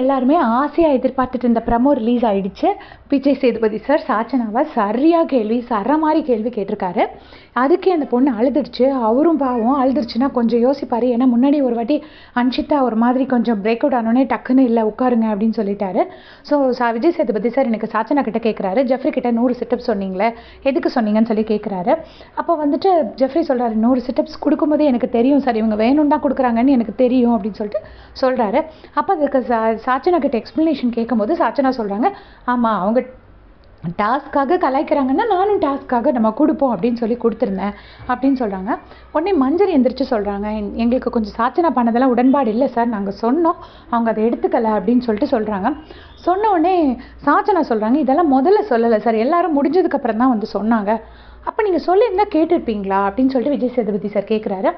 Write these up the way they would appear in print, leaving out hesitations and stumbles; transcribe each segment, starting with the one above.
எல்லாருமே ஆசையாக எதிர்பார்த்துட்டு இருந்த ப்ரமோ ரிலீஸ் ஆகிடுச்சு. விஜய் சேதுபதி சார் சாச்சனாவை சரியாக சர மாதிரி கேள்வி கேட்டிருக்காரு. அதுக்கே அந்த பொண்ணு அழுதுடுச்சு. அவரும் பாவம் அழுதுருச்சுன்னா கொஞ்சம் யோசிப்பார். ஏன்னா முன்னாடி ஒரு வாட்டி அன்ஷிதா ஒரு மாதிரி கொஞ்சம் பிரேக் அவுட் ஆனோடனே டக்குன்னு இல்லை உட்காருங்க அப்படின்னு சொல்லிட்டாரு. ஸோ விஜய் சேதுபதி சார் எனக்கு சாச்சனா கிட்ட கேட்குறாரு, ஜெஃப்ரி கிட்ட 100 சிட்டப்ஸ் சொன்னீங்களே எதுக்கு சொன்னீங்கன்னு சொல்லி கேட்குறாரு. அப்போ வந்துட்டு ஜெஃப்ரி சொல்கிறாரு, 100 சிட்டப்ஸ் கொடுக்கும்போது எனக்கு தெரியும் சார், இவங்க வேணும் தான் கொடுக்குறாங்கன்னு எனக்கு தெரியும் அப்படின்னு சொல்லிட்டு சொல்கிறாரு. அப்போ அதுக்கு சாச்சனா கிட்ட எக்ஸ்ப்ளனேஷன் கேட்கும்போது சாச்சனா சொல்கிறாங்க, ஆமாம் அவங்க டாஸ்க்காக கலாய்க்கிறாங்கன்னா நானும் டாஸ்க்காக நம்ம கொடுப்போம் அப்படின்னு சொல்லி கொடுத்துருந்தேன் அப்படின்னு சொல்கிறாங்க. உடனே மஞ்சரி எந்திரிச்சு சொல்கிறாங்க, எங்களுக்கு கொஞ்சம் சாச்சனா பண்ணதெல்லாம் உடன்பாடு இல்லை சார், நாங்கள் சொன்னோம் அவங்க அதை எடுத்துக்கலை அப்படின்னு சொல்லிட்டு சொல்கிறாங்க. சொன்ன உடனே சாச்சனா சொல்கிறாங்க, இதெல்லாம் முதல்ல சொல்லலை சார், எல்லாரும் முடிஞ்சதுக்கப்புறம் தான் வந்து சொன்னாங்க, அப்போ நீங்கள் சொல்லியிருந்தா கேட்டிருப்பீங்களா அப்படின்னு சொல்லிட்டு விஜய் சேதுபதி சார் கேட்குறாரு.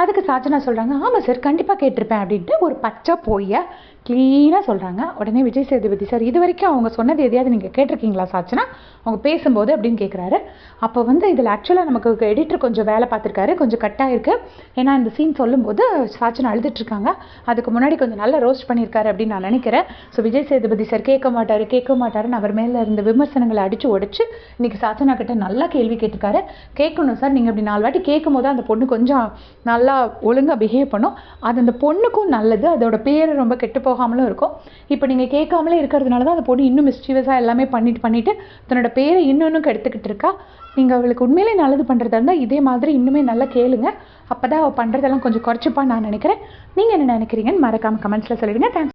அதுக்கு சாச்சனா சொல்கிறாங்க, ஆமாம் சார் கண்டிப்பாக கேட்டிருப்பேன் அப்படின்ட்டு ஒரு பச்சை பொய்யை க்ளீனாக சொல்கிறாங்க. உடனே விஜய் சேதுபதி சார், இது வரைக்கும் அவங்க சொன்னது எதையாவது நீங்கள் கேட்டிருக்கீங்களா சாச்சனா அவங்க பேசும்போது அப்படின்னு கேட்குறாரு. அப்போ வந்து இதில் ஆக்சுவலாக நமக்கு எடிட்டர் கொஞ்சம் வேலை பார்த்துருக்காரு, கொஞ்சம் கட்டாக இருக்குது. ஏன்னா இந்த சீன் சொல்லும்போது சாச்சனா அழுதுட்ருக்காங்க, அதுக்கு முன்னாடி கொஞ்சம் நல்லா ரோஸ்ட் பண்ணியிருக்காரு அப்படின்னு நான் நினைக்கிறேன். ஸோ விஜய் சேதுபதி சார் கேட்க மாட்டாருன்னு அவர் மேலே இருந்த விமர்சனங்களை அடித்து உடைச்சு இன்றைக்கி சாச்சனா கிட்ட நல்லா கேள்வி கேட்டிருக்காரு. கேட்கணும் சார், நீங்கள் அப்படி 4 வாட்டி கேட்கும் போது அந்த பொண்ணு கொஞ்சம் நல்லா ஒழுங்காக பிஹேவ் பண்ணும், அது அந்த பொண்ணுக்கும் நல்லது, அதோட பேர் ரொம்ப கெட்டு போகாமலும் இருக்கும். இப்போ நீங்கள் கேட்காமலே இருக்கிறதுனால தான் அந்த பொண்ணு இன்னும் மிஸ்டீவஸாக எல்லாமே பண்ணிட்டு தன்னோட பேரை இன்னும் கெடுத்துக்கிட்டு இருக்கா. நீங்கள் அவளுக்கு உண்மையிலே நல்லது பண்ணுறதா இருந்தால் இதே மாதிரி இன்னுமே நல்லா கேளுங்க, அப்போ தான் அவள் பண்ணுறதெல்லாம் கொஞ்சம் குறைச்சிப்பான்னு நான் நினைக்கிறேன். நீங்கள் என்ன நினைக்கிறீங்கன்னு மறக்காமல் கமெண்ட்ஸில் சொல்லிடுங்க. தேங்க்ஸ்.